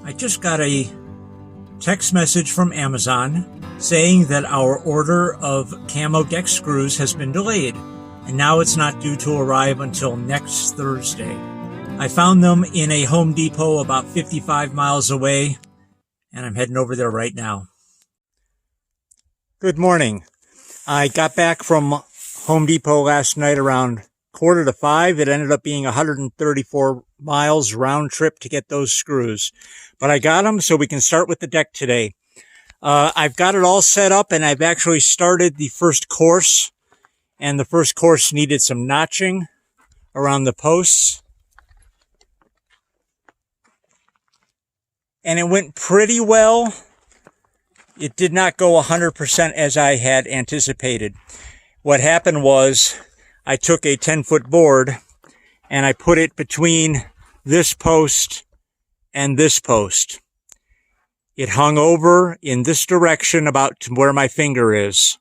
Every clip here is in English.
I just got a text message from Amazon saying that our order of camo deck screws has been delayed, and now it's not due to arrive until next Thursday. I found them in a Home Depot about 55 miles away, and I'm heading over there right now. Good morning. I got back from Home Depot last night around 4:45. It ended up being 134 miles round trip to get those screws. But I got them so we can start with the deck today. I've got it all set up, and I've actually started the first course. And the first course needed some notching around the posts. And it went pretty well. It did not go 100% as I had anticipated. What happened was I took a 10-foot board and I put it between this post and this post. It hung over in this direction about to where my finger is.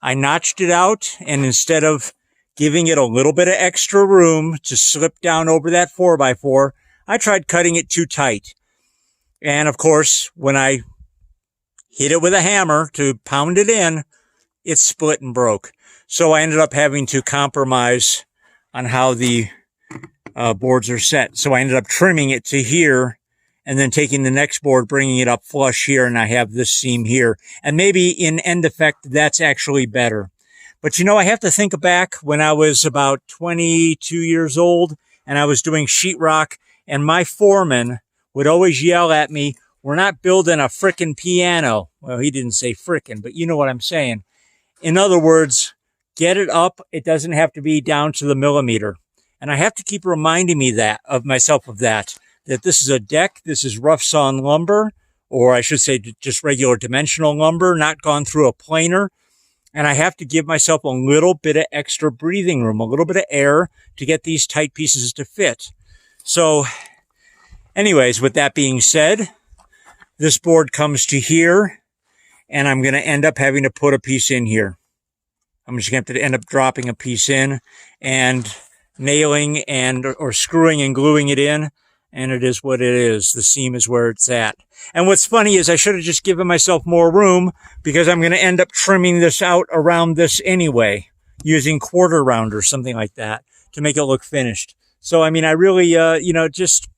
I notched it out, and instead of giving it a little bit of extra room to slip down over that 4x4, I tried cutting it too tight. And of course, when I hit it with a hammer to pound it in, it split and broke. So I ended up having to compromise on how the boards are set. So I ended up trimming it to here and then taking the next board, bringing it up flush here, and I have this seam here. And maybe in end effect, that's actually better. But you know, I have to think back when I was about 22 years old and I was doing sheetrock, and my foreman would always yell at me, "We're not building a frickin' piano." Well, he didn't say frickin', but you know what I'm saying. In other words, get it up. It doesn't have to be down to the millimeter. And I have to keep reminding me myself of that this is a deck. This is rough sawn lumber, or I should say just regular dimensional lumber, not gone through a planer. And I have to give myself a little bit of extra breathing room, a little bit of air to get these tight pieces to fit. So anyways, with that being said, this board comes to here, and I'm going to end up having to put a piece in here. I'm just going to have to end up dropping a piece in and nailing or screwing and gluing it in. And it is what it is. The seam is where it's at. And what's funny is I should have just given myself more room, because I'm going to end up trimming this out around this anyway, using quarter round or something like that to make it look finished. So, I mean, I really, just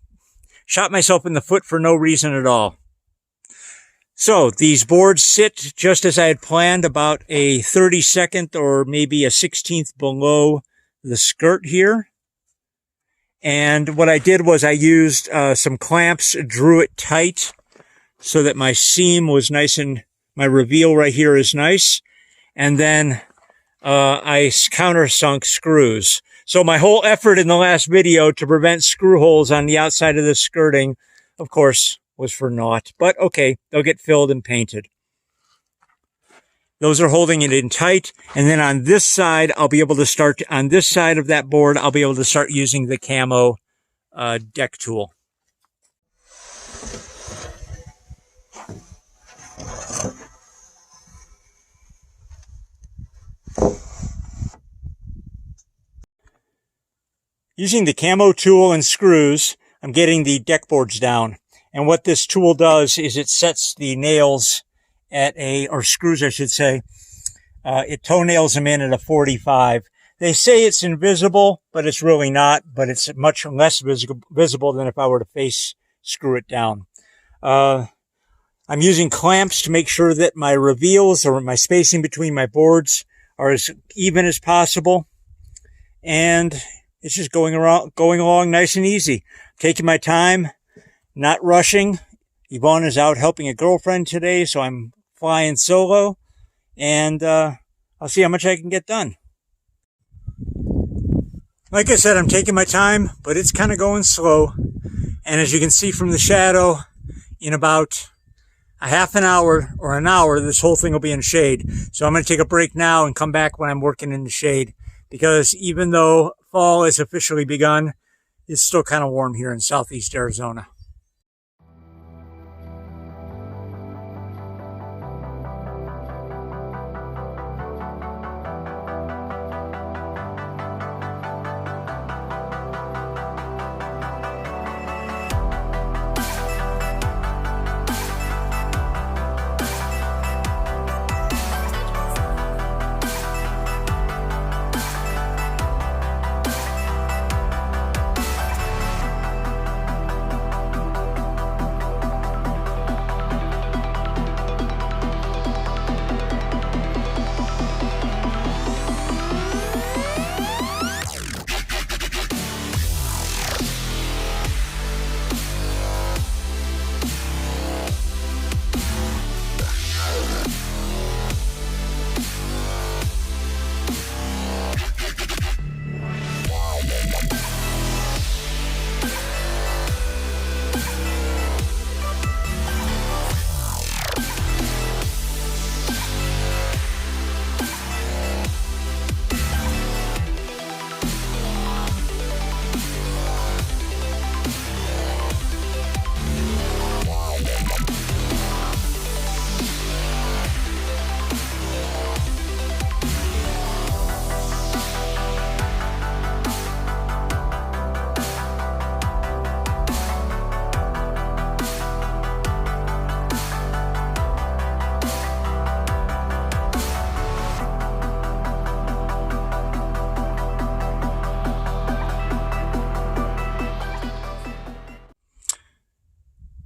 shot myself in the foot for no reason at all. So these boards sit just as I had planned, about a 32nd or maybe a 16th below the skirt here. And what I did was I used some clamps, drew it tight so that my seam was nice and my reveal right here is nice. And then I countersunk screws. So my whole effort in the last video to prevent screw holes on the outside of the skirting, of course, was for naught. But okay, they'll get filled and painted. Those are holding it in tight. And then on this side, I'll be able to start, on this side of that board, I'll be able to start using the camo deck tool. Using the camo tool and screws, I'm getting the deck boards down. And what this tool does is it sets the nails at or screws, I should say. It toenails them in at a 45. They say it's invisible, but it's really not, but it's much less visible than if I were to face screw it down. I'm using clamps to make sure that my reveals or my spacing between my boards are as even as possible. And it's just going along nice and easy. Taking my time, not rushing. Yvonne is out helping a girlfriend today, so I'm flying solo, and I'll see how much I can get done. Like I said, I'm taking my time, but it's kind of going slow. And as you can see from the shadow, in about a half an hour or an hour, this whole thing will be in shade. So I'm going to take a break now and come back when I'm working in the shade, because even though fall has officially begun, it's still kind of warm here in southeast Arizona.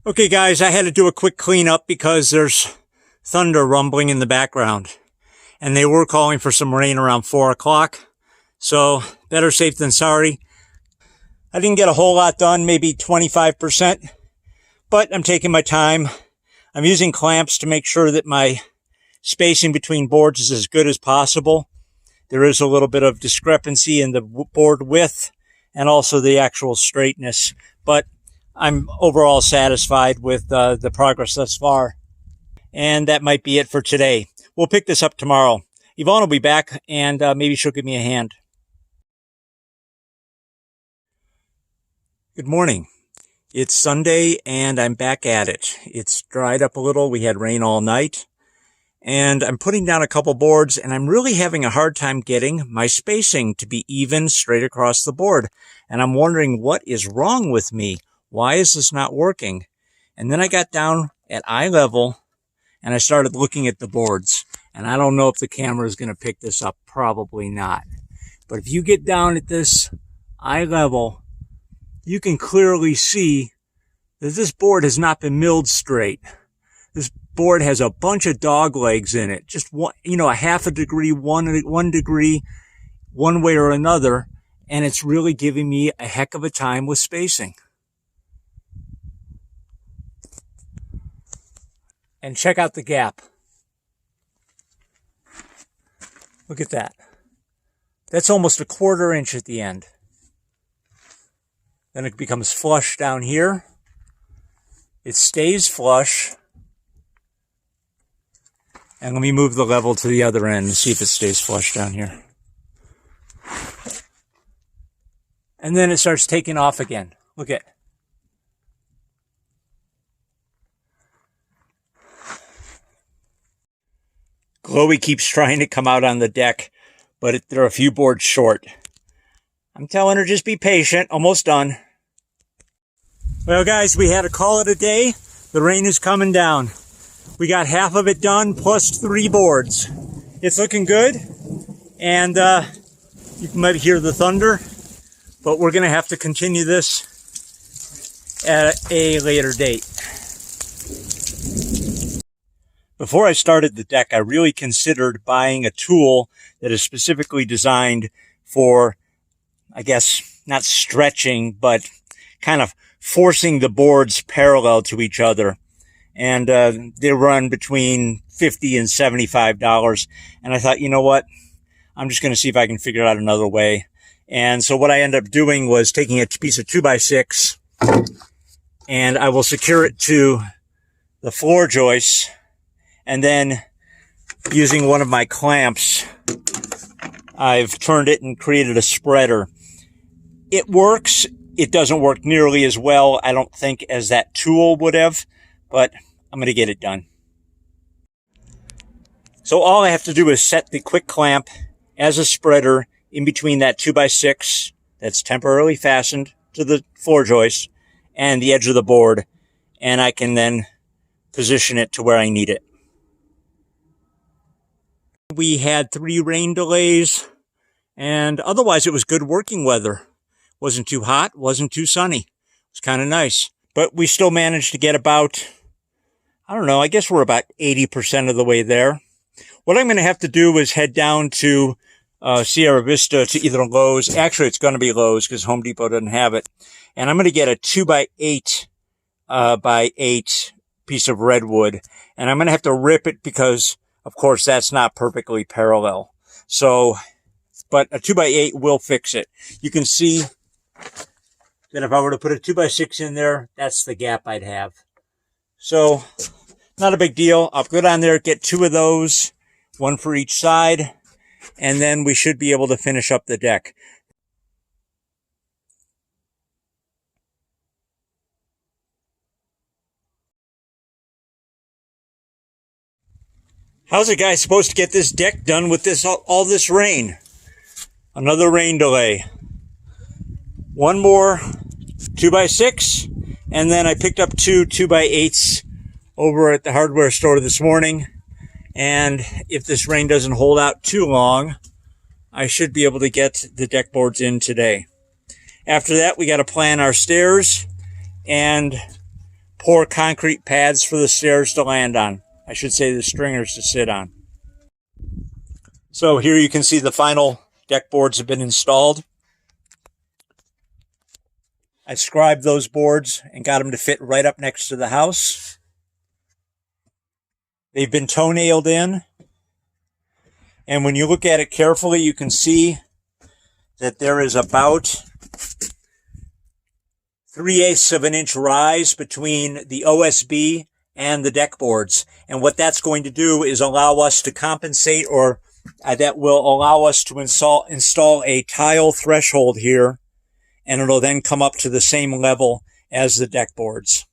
Okay guys, I had to do a quick cleanup because there's thunder rumbling in the background. And they were calling for some rain around 4 o'clock. So better safe than sorry. I didn't get a whole lot done, maybe 25%. But I'm taking my time. I'm using clamps to make sure that my spacing between boards is as good as possible. There is a little bit of discrepancy in the board width and also the actual straightness. But I'm overall satisfied with the progress thus far. And that might be it for today. We'll pick this up tomorrow. Yvonne will be back, and maybe she'll give me a hand. Good morning. It's Sunday, and I'm back at it. It's dried up a little. We had rain all night. And I'm putting down a couple boards, and I'm really having a hard time getting my spacing to be even straight across the board. And I'm wondering what is wrong with me. Why is this not working? And then I got down at eye level and I started looking at the boards. And I don't know if the camera is going to pick this up. Probably not. But if you get down at this eye level, you can clearly see that this board has not been milled straight. This board has a bunch of dog legs in it. Just one, a half a degree, one degree, one way or another. And it's really giving me a heck of a time with spacing. And check out the gap. Look at that. That's almost a 1/4 inch at the end. Then it becomes flush down here. It stays flush. And let me move the level to the other end and see if it stays flush down here. And then it starts taking off again. Look at it. Chloe keeps trying to come out on the deck, but there are a few boards short. I'm telling her just be patient, almost done. Well guys, we had to call it a day. The rain is coming down. We got half of it done plus 3 boards. It's looking good, and you might hear the thunder, but we're going to have to continue this at a later date. Before I started the deck, I really considered buying a tool that is specifically designed for, I guess, not stretching, but kind of forcing the boards parallel to each other. And they run between $50 and $75. And I thought, you know what? I'm just going to see if I can figure out another way. And so what I ended up doing was taking a piece of 2x6, and I will secure it to the floor joists. And then using one of my clamps, I've turned it and created a spreader. It works. It doesn't work nearly as well, I don't think, as that tool would have, but I'm going to get it done. So all I have to do is set the quick clamp as a spreader in between that 2x6 that's temporarily fastened to the floor joist and the edge of the board, and I can then position it to where I need it. We had 3 rain delays, and otherwise it was good working weather. Wasn't too hot, wasn't too sunny. It was kind of nice. But we still managed to get about, I don't know, I guess we're about 80% of the way there. What I'm going to have to do is head down to Sierra Vista to either Lowe's. Actually, it's going to be Lowe's because Home Depot doesn't have it. And I'm going to get a 2x8 by 8 piece of redwood. And I'm going to have to rip it because, of course, that's not perfectly parallel. So, but a 2x8 will fix it. You can see that if I were to put a 2x6 in there, that's the gap I'd have. So, not a big deal. I'll go down there, get 2 of those, 1 for each side, and then we should be able to finish up the deck. How's a guy supposed to get this deck done with all this rain? Another rain delay. 1 more 2x6, and then I picked up 2 2x8s over at the hardware store this morning. And if this rain doesn't hold out too long, I should be able to get the deck boards in today. After that, we got to plan our stairs and pour concrete pads for the stairs to land on. I should say the stringers to sit on. So here you can see the final deck boards have been installed. I scribed those boards and got them to fit right up next to the house. They've been toe-nailed in. And when you look at it carefully, you can see that there is about 3/8 of an inch rise between the OSB and the deck boards. And what that's going to do is allow us to compensate, or that will allow us to install a tile threshold here, and it'll then come up to the same level as the deck boards.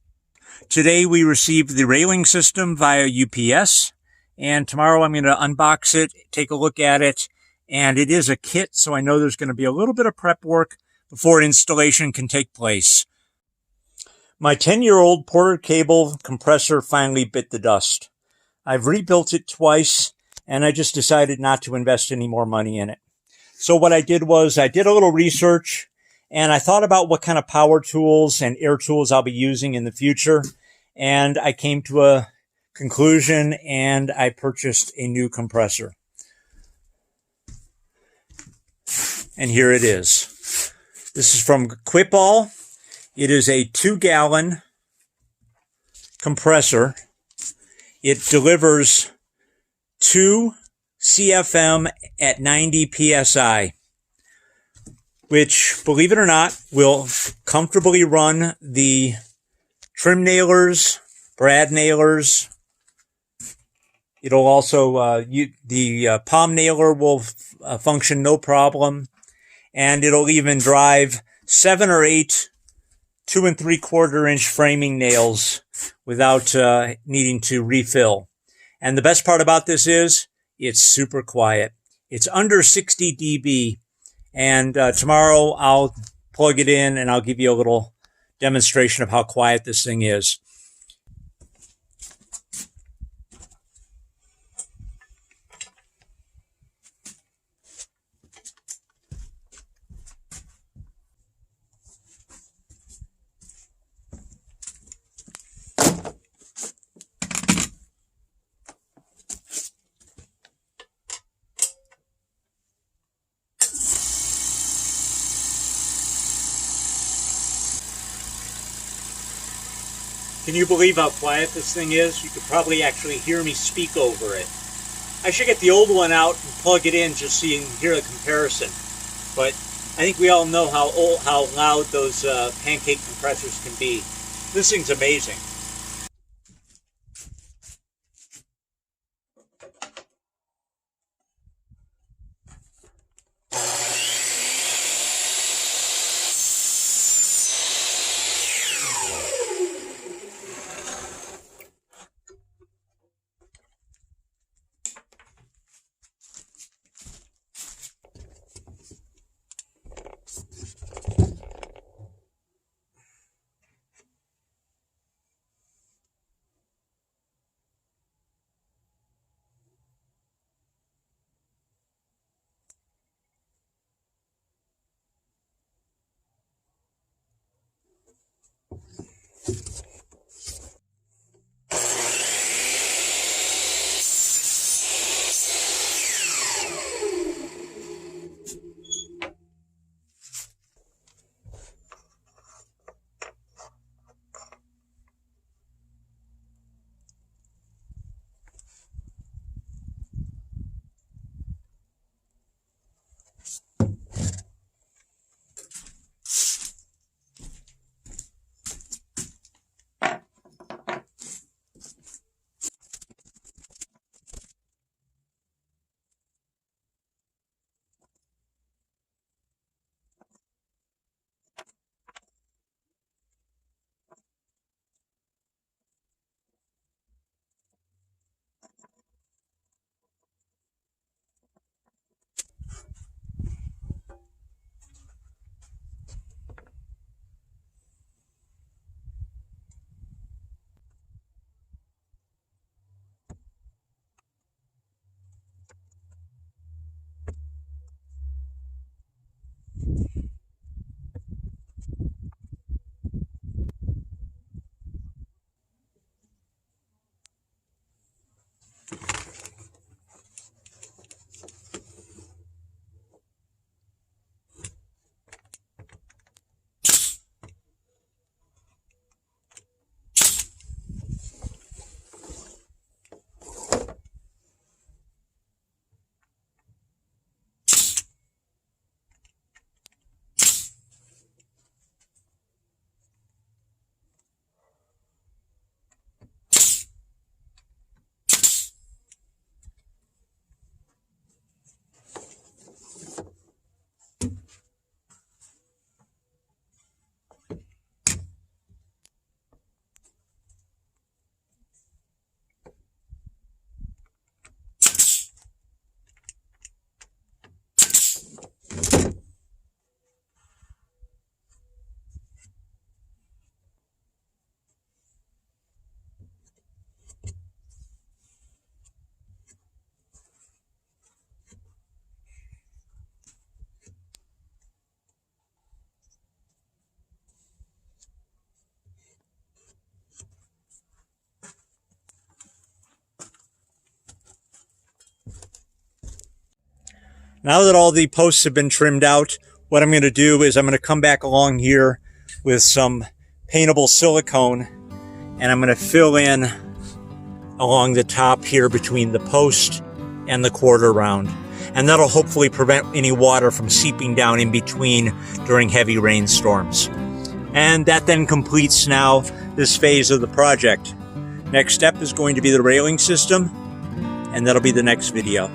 Today we received the railing system via UPS, and tomorrow I'm going to unbox it, take a look at it, and it is a kit, so I know there's going to be a little bit of prep work before installation can take place. My 10-year-old Porter cable compressor finally bit the dust. I've rebuilt it twice, and I just decided not to invest any more money in it. So what I did was I did a little research, and I thought about what kind of power tools and air tools I'll be using in the future, and I came to a conclusion, and I purchased a new compressor. And here it is. This is from Quip. It is a 2-gallon compressor. It delivers 2 CFM at 90 PSI, which, believe it or not, will comfortably run the trim nailers, brad nailers. It'll also, the palm nailer will function no problem. And it'll even drive 7 or 8 2 3/4 inch framing nails without needing to refill. And the best part about this is it's super quiet. It's under 60 dB. And tomorrow I'll plug it in and I'll give you a little demonstration of how quiet this thing is. Can you believe how quiet this thing is? You could probably actually hear me speak over it. I should get the old one out and plug it in just so you can hear the comparison. But I think we all know how loud those pancake compressors can be. This thing's amazing. Now that all the posts have been trimmed out, what I'm going to do is I'm going to come back along here with some paintable silicone, and I'm going to fill in along the top here between the post and the quarter round. And that'll hopefully prevent any water from seeping down in between during heavy rainstorms. And that then completes now this phase of the project. Next step is going to be the railing system, and that'll be the next video.